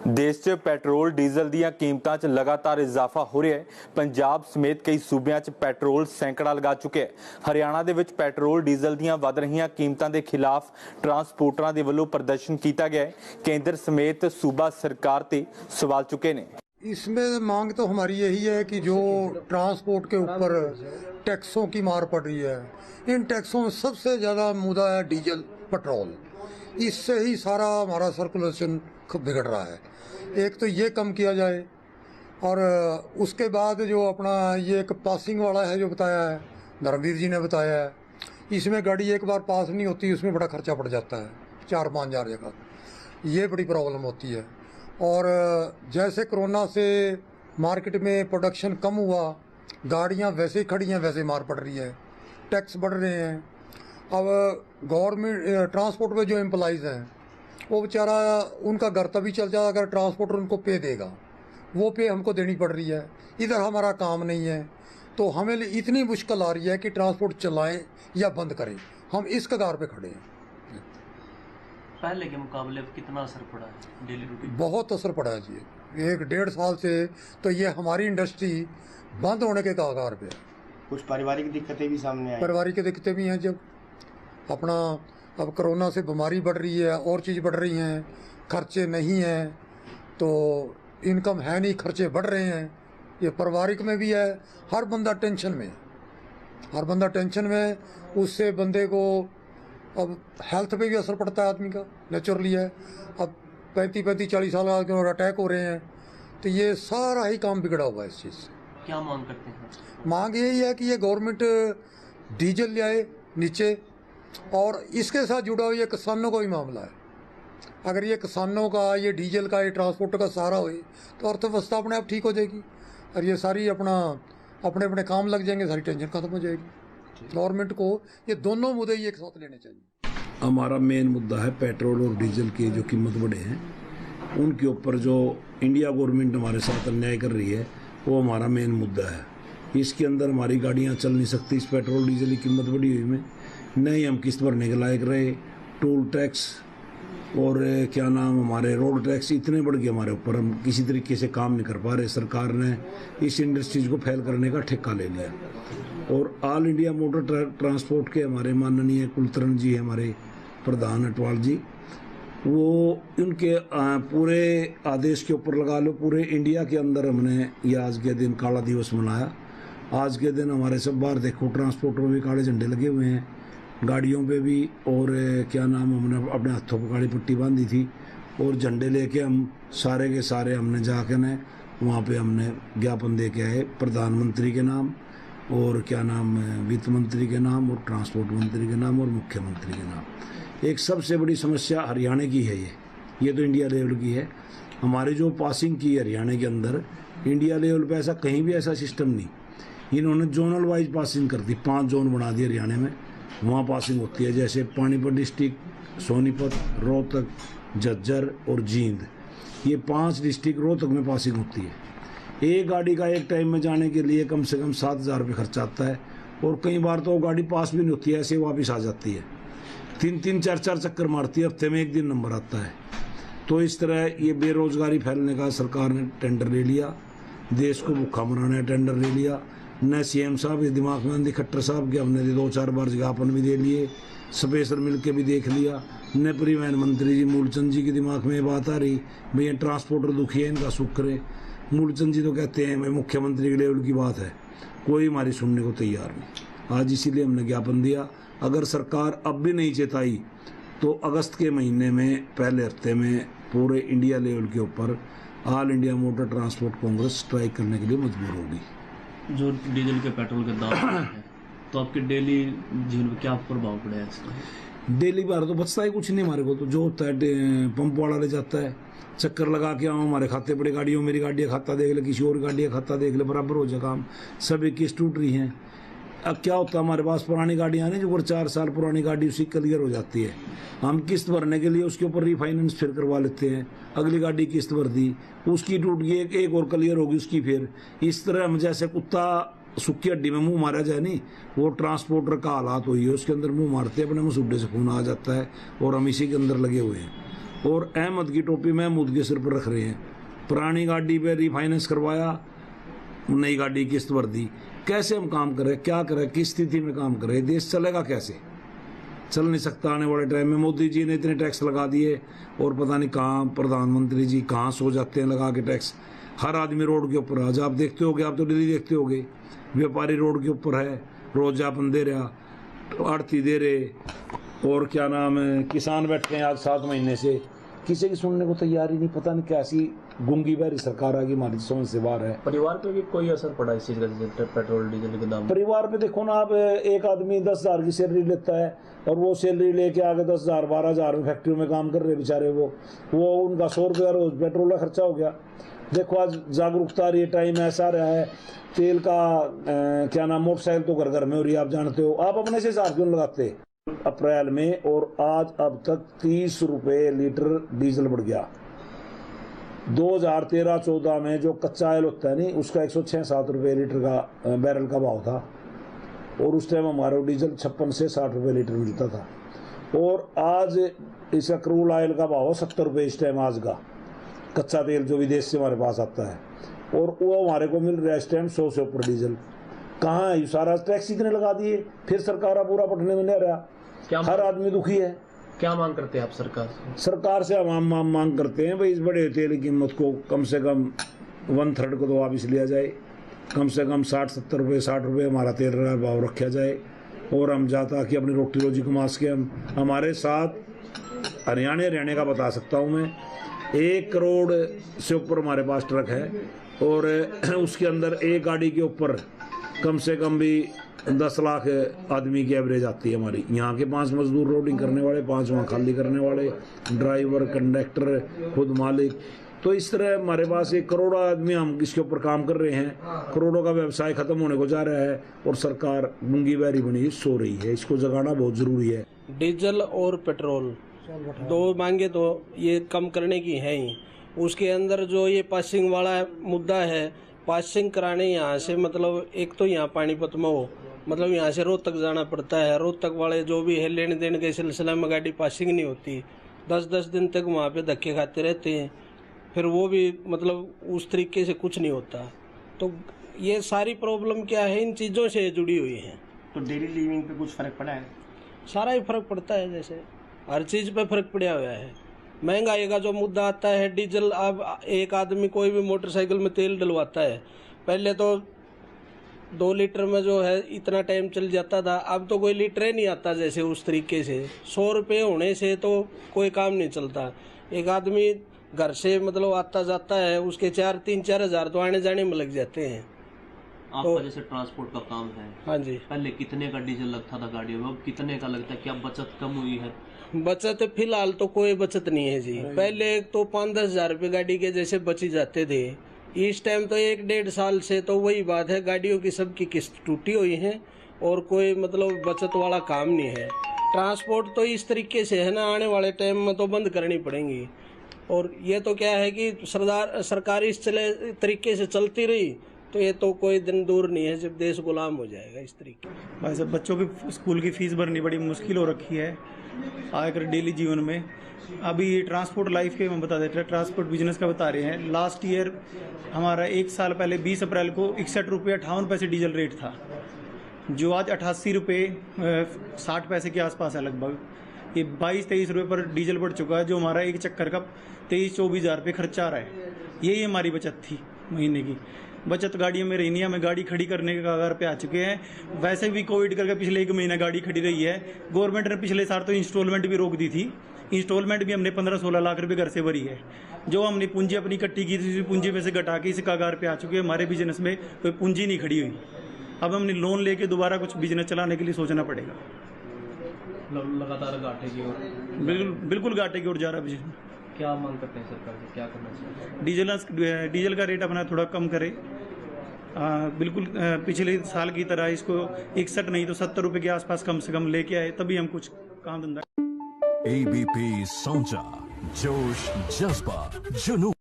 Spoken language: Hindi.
देश 'ਚ ਪੈਟਰੋਲ ਡੀਜ਼ਲ ਦੀਆਂ ਕੀਮਤਾਂ 'ਚ ਲਗਾਤਾਰ ਇਜ਼ਾਫਾ ਹੋ ਰਿਹਾ ਹੈ। ਪੰਜਾਬ ਸਮੇਤ ਕਈ ਸੂਬਿਆਂ 'ਚ ਪੈਟਰੋਲ ਸੈਂਕੜਾ ਲਗਾ ਚੁੱਕਿਆ ਹੈ। ਹਰਿਆਣਾ ਦੇ ਵਿੱਚ ਪੈਟਰੋਲ ਡੀਜ਼ਲ ਦੀਆਂ ਵਧ ਰਹੀਆਂ ਕੀਮਤਾਂ ਦੇ ਖਿਲਾਫ ਟਰਾਂਸਪੋਰਟਰਾਂ ਦੇ ਵੱਲੋਂ ਪ੍ਰਦਰਸ਼ਨ ਕੀਤਾ ਗਿਆ है। केंद्र समेत सूबा सरकार ते सवाल चुके ने। इसमें मांग तो हमारी यही है कि जो ट्रांसपोर्ट के ऊपर टैक्सों की मार पड़ रही है, इन टैक्सों में सबसे ज़्यादा मुद्दा है डीजल पेट्रोल। इससे ही सारा हमारा सर्कुलेशन बिगड़ रहा है। एक तो ये कम किया जाए और उसके बाद जो अपना ये एक पासिंग वाला है जो बताया है, धर्मवीर जी ने बताया है, इसमें गाड़ी एक बार पास नहीं होती, उसमें बड़ा खर्चा पड़ जाता है 4-5 हज़ार जगह, ये बड़ी प्रॉब्लम होती है। और जैसे कोरोना से मार्केट में प्रोडक्शन कम हुआ, गाड़ियां वैसे ही खड़ी हैं, वैसे मार पड़ रही है, टैक्स बढ़ रहे हैं। अब गवर्नमेंट ट्रांसपोर्ट में जो एम्प्लॉइज़ हैं वो बेचारा उनका घर तभी चल जाएगा अगर ट्रांसपोर्टर उनको पे देगा, वो पे हमको देनी पड़ रही है। इधर हमारा काम नहीं है, तो हमें इतनी मुश्किल आ रही है कि ट्रांसपोर्ट चलाएं या बंद करें। हम इस कगार पे खड़े हैं। पहले के मुकाबले कितना असर पड़ा है डेली रूटीन? बहुत असर पड़ा है जी। 1-1.5 साल से तो ये हमारी इंडस्ट्री बंद होने के कगार पे है। कुछ पारिवारिक दिक्कतें भी सामने आई। पारिवारिक दिक्कतें भी हैं, जब अपना अब कोरोना से बीमारी बढ़ रही है और चीज़ बढ़ रही हैं, खर्चे नहीं हैं तो इनकम है नहीं, खर्चे बढ़ रहे हैं। ये पारिवारिक में भी है, हर बंदा टेंशन में है, हर बंदा टेंशन में। उससे बंदे को अब हेल्थ पे भी असर पड़ता है आदमी का, नेचुरली है। अब 35-40 साल के अटैक हो रहे हैं, तो ये सारा ही काम बिगड़ा हुआ है इस चीज़ से। क्या मांग करते हैं? मांग यही है कि ये गवर्नमेंट डीजल ले आए नीचे, और इसके साथ जुड़ा हुआ ये किसानों का भी मामला है। अगर ये किसानों का, ये डीजल का, ये ट्रांसपोर्ट का सहारा हुए तो अर्थव्यवस्था अपने आप ठीक हो जाएगी और ये सारी अपने अपने काम लग जाएंगे, सारी टेंशन खत्म हो जाएगी। गवर्नमेंट को ये दोनों मुद्दे ही एक साथ लेने चाहिए। हमारा मेन मुद्दा है पेट्रोल और डीजल की जो कीमत बढ़े हैं उनके ऊपर जो इंडिया गवर्नमेंट हमारे साथ अन्याय कर रही है वो हमारा मेन मुद्दा है। इसके अंदर हमारी गाड़ियाँ चल नहीं सकती इस पेट्रोल डीजल की कीमत बढ़ी हुई में, नहीं हम किस्त भरने के लायक रहे। टोल टैक्स और क्या नाम हमारे रोड टैक्स इतने बढ़ गए हमारे ऊपर, हम किसी तरीके से काम नहीं कर पा रहे। सरकार ने इस इंडस्ट्रीज को फैल करने का ठेका ले लिया। और ऑल इंडिया मोटर ट्रांसपोर्ट के हमारे माननीय कुलतरण जी हमारे प्रधान अटवाल जी, वो उनके पूरे आदेश के ऊपर लगा लो पूरे इंडिया के अंदर हमने ये आज के दिन काला दिवस मनाया। आज के दिन हमारे सब बाहर देखो ट्रांसपोर्टर में भी काले झंडे लगे हुए हैं, गाड़ियों पे भी, और क्या नाम हमने अपने हाथों पर काली पट्टी बांधी थी और झंडे लेके हम सारे के सारे हमने जाके न वहाँ पे हमने ज्ञापन दे के आए प्रधानमंत्री के नाम और क्या नाम वित्त मंत्री के नाम और ट्रांसपोर्ट मंत्री के नाम और मुख्यमंत्री के नाम। एक सबसे बड़ी समस्या हरियाणा की है, ये तो इंडिया लेवल की है। हमारे जो पासिंग की हरियाणा के अंदर, इंडिया लेवल पे ऐसा कहीं भी ऐसा सिस्टम नहीं। इन्होंने जोनल वाइज पासिंग कर दी, 5 जोन बना दिए हरियाणा में, वहाँ पासिंग होती है। जैसे पानीपत डिस्ट्रिक्ट, सोनीपत, रोहतक, झज्जर और जींद, ये 5 डिस्ट्रिक्ट रोहतक में पासिंग होती है। एक गाड़ी का एक टाइम में जाने के लिए कम से कम 7,000 रुपये खर्चा आता है और कई बार तो गाड़ी पास भी नहीं होती है, ऐसे वापस आ जाती है। 3-3, 4-4 चक्कर मारती है, हफ्ते में एक दिन नंबर आता है। तो इस तरह ये बेरोजगारी फैलने का सरकार ने टेंडर ले लिया, देश को भूखा मराने का टेंडर ले लिया। न सीएम साहब के दिमाग में आंधी, खट्टर साहब के हमने 2-4 बार ज्ञापन भी दे लिए, स्पेशल मिल के भी देख लिया। न परिवहन मंत्री जी मूलचंद जी के दिमाग में ये बात आ रही भैया ट्रांसपोर्टर दुखी है, इनका सुख करे। मूलचंद जी तो कहते हैं मैं मुख्यमंत्री के लेवल की बात है, कोई हमारी सुनने को तैयार नहीं। आज इसीलिए हमने ज्ञापन दिया। अगर सरकार अब भी नहीं चेताई तो अगस्त के महीने में पहले हफ्ते में पूरे इंडिया लेवल के ऊपर all India motor transport Congress strike करने के लिए मजबूर होगी। जो डीजल के पेट्रोल के दाम हैं, तो आपके डेली जीवन में क्या प्रभाव पड़ा है इसका? डेली बार तो बचता ही कुछ नहीं हमारे को, तो जो होता है पंप वाला ले जाता है, चक्कर लगा के आओ हमारे खाते पड़े गाड़ियों, मेरी गाड़ी का खाता देख ले, किसी और गाड़ी का खाता देख ले, बराबर हो जाए काम। सभी किस्त टूट रही हैं। अब क्या होता है हमारे पास पुरानी गाड़ियाँ नहीं, जो 4 साल पुरानी गाड़ी उसी क्लियर हो जाती है, हम किस्त भरने के लिए उसके ऊपर रिफाइनेंस फिर करवा लेते हैं। अगली गाड़ी किस्त भर दी, उसकी टूट गई, एक और क्लियर होगी उसकी फिर। इस तरह हम जैसे कुत्ता सुक्की हड्डी में मुंह मारा जाए नहीं, वो ट्रांसपोर्टर का हालात हुई है। उसके अंदर मुंह मारते अपने मसूडे से खून आ जाता है और हम इसी के अंदर लगे हुए हैं। और अहमद की टोपी महमूद के सिर पर रख रहे हैं। पुरानी गाड़ी पे रिफाइनेंस करवाया, नई गाड़ी किस्त भर दी। कैसे हम काम करें, क्या करें, किस स्थिति में काम करें, देश चलेगा कैसे? चल नहीं सकता। आने वाले टाइम में मोदी जी ने इतने टैक्स लगा दिए और पता नहीं कहाँ प्रधानमंत्री जी कहाँ सो जाते हैं लगा के टैक्स। हर आदमी रोड के ऊपर, आज आप देखते होगे, आप तो डेली देखते होगे, व्यापारी रोड के ऊपर है, रोज यापन दे रहा, आड़ती दे रहे, और क्या नाम है, किसान बैठे हैं आज 7 महीने से, किसी की सुनने को तैयारी नहीं। पता नहीं कैसी गूंगी बहरी सरकार आ गई, हमारी समझ से बाहर है। परिवार पे भी कोई असर पड़ा इस चीज का, पेट्रोल डीजल के दाम? परिवार पे देखो ना आप, एक आदमी 10,000 की सैलरी लेता है और वो सैलरी लेके आगे 10,000 12,000 में फैक्ट्री में काम कर रहे बेचारे, वो उनका 100 रुपया रोज पेट्रोल का खर्चा हो गया। देखो आज जागरूकता रही, टाइम ऐसा रहा है, तेल का क्या नाम, मोटरसाइकिल तो घर घर में हो रही है, आप जानते हो। आप अपने से हिसाब क्यों लगाते? अप्रैल में और आज अब तक 30 रुपए लीटर डीजल बढ़ गया। 2013-14 में जो कच्चा ऑयल होता है नहीं, उसका 106-7 रुपये लीटर का बैरल का भाव था, और उस टाइम हमारा डीजल 56 से 60 रुपये लीटर मिलता था। और आज इसका क्रूड ऑयल का भाव 70 रुपये इस टाइम आज का, कच्चा तेल जो विदेश से हमारे पास आता है, और वो हमारे को मिल रहा है इस टाइम 100 से ऊपर डीजल। कहाँ है? सारा टैक्स इतने लगा दिए, फिर सरकार पूरा पटने में नहीं रहा, हर आदमी दुखी है। क्या मांग करते हैं आप सरकार से? सरकार से हम मांग करते हैं भाई, इस बड़े तेल की कीमत को कम से कम 1/3 को तो वापिस लिया जाए, कम से कम 60-70 रुपये 60 रुपये हमारा तेल का भाव रखा जाए, और हम जाता कि अपनी रोटी रोजी कमा सके। हम हमारे साथ हरियाणा का बता सकता हूँ मैं, 1 करोड़ से ऊपर हमारे पास ट्रक है, और उसके अंदर एक गाड़ी के ऊपर कम से कम भी 10 लाख आदमी की एवरेज आती है हमारी। यहाँ के 5 मजदूर लोडिंग करने वाले, 5 वहाँ खाली करने वाले, ड्राइवर, कंडक्टर, खुद मालिक। तो इस तरह हमारे पास 1 करोड़ आदमी हम इसके ऊपर काम कर रहे हैं। करोड़ों का व्यवसाय खत्म होने को जा रहा है, और सरकार गूंगी बहरी बनी सो रही है। इसको जगाना बहुत जरूरी है। डीजल और पेट्रोल दो मांगे तो ये कम करने की है ही। उसके अंदर जो ये पासिंग वाला मुद्दा है, पासिंग कराने यहाँ से, मतलब एक तो यहाँ पानीपत में हो, मतलब यहाँ से रोहतक जाना पड़ता है। रोहतक वाले जो भी है लेने देने के सिलसिले में गाड़ी पासिंग नहीं होती, 10-10 दिन तक वहाँ पे धक्के खाते रहते हैं, फिर वो भी मतलब उस तरीके से कुछ नहीं होता। तो ये सारी प्रॉब्लम क्या है, इन चीज़ों से जुड़ी हुई है। तो डेली लिविंग पे कुछ फर्क पड़ा है? सारा ही फर्क पड़ता है, जैसे हर चीज़ पे फर्क पड़ा हुआ है। महंगाई का जो मुद्दा आता है, डीजल, अब एक आदमी कोई भी मोटरसाइकिल में तेल डलवाता है, पहले तो 2 लीटर में जो है इतना टाइम चल जाता था, अब तो कोई लीटर ही नहीं आता। जैसे उस तरीके से 100 रुपये होने से तो कोई काम नहीं चलता। एक आदमी घर से मतलब आता जाता है, उसके 3-4 हज़ार तो आने जाने में लग जाते हैं। आपका जैसे ट्रांसपोर्ट का काम है, हाँ जी, पहले कितने का डीजल लगता था गाड़ियों में, कितने का लगता है? क्या बचत कम हुई है? बचत फिलहाल तो कोई बचत नहीं है जी। पहले तो 5-10 हज़ार रुपये गाड़ी के जैसे बची जाते थे। इस टाइम तो 1-1.5 साल से तो वही बात है, गाड़ियों की सबकी किस्त टूटी हुई है, और कोई मतलब बचत वाला काम नहीं है। ट्रांसपोर्ट तो इस तरीके से है ना, आने वाले टाइम में तो बंद करनी पड़ेंगी। और ये तो क्या है कि सरकार इस तरीके से चलती रही तो ये तो कोई दिन दूर नहीं है जब देश गुलाम हो जाएगा इस तरीके। भाई साहब, बच्चों की स्कूल की फीस भरनी बड़ी मुश्किल हो रखी है आकर डेली जीवन में। अभी ट्रांसपोर्ट लाइफ के हम बता देते हैं, ट्रांसपोर्ट बिजनेस का बता रहे हैं। लास्ट ईयर हमारा 1 साल पहले 20 अप्रैल को 61 रुपये 58 पैसे डीजल रेट था, जो आज 88 रुपये 60 पैसे के आसपास है लगभग। ये 22-23 रुपये पर डीजल बढ़ चुका है, जो हमारा एक चक्कर का 23-24 हज़ार रुपये खर्चा आ रहा है। यही हमारी बचत थी महीने की। बचत गाड़ियों में रही, हमें गाड़ी खड़ी करने के कगार पे आ चुके हैं। वैसे भी कोविड करके पिछले 1 महीना गाड़ी खड़ी रही है। गवर्नमेंट ने पिछले साल तो इंस्टॉलमेंट भी रोक दी थी। इंस्टॉलमेंट भी हमने 15-16 लाख रुपए घर से भरी है। जो हमने पूंजी अपनी इकट्ठी की थी, पूंजी में से घटा के इस कगार पे आ चुके हैं। हमारे बिजनेस में कोई पूंजी नहीं खड़ी हुई। अब हमने लोन लेके दोबारा कुछ बिजनेस चलाने के लिए सोचना पड़ेगा। लगातार घाटे की ओर, बिल्कुल घाटे की ओर जा रहा है बिजनेस। क्या मांग करते हैं सरकार से, क्या करना चाहिए? डीजल का रेट अपना थोड़ा कम करे। बिल्कुल पिछले साल की तरह इसको 61 नहीं तो 70 रुपए के आसपास कम से कम लेके आए, तभी हम कुछ काम धंधा। ABP Sonja, जोश, जज्बा, जुनून।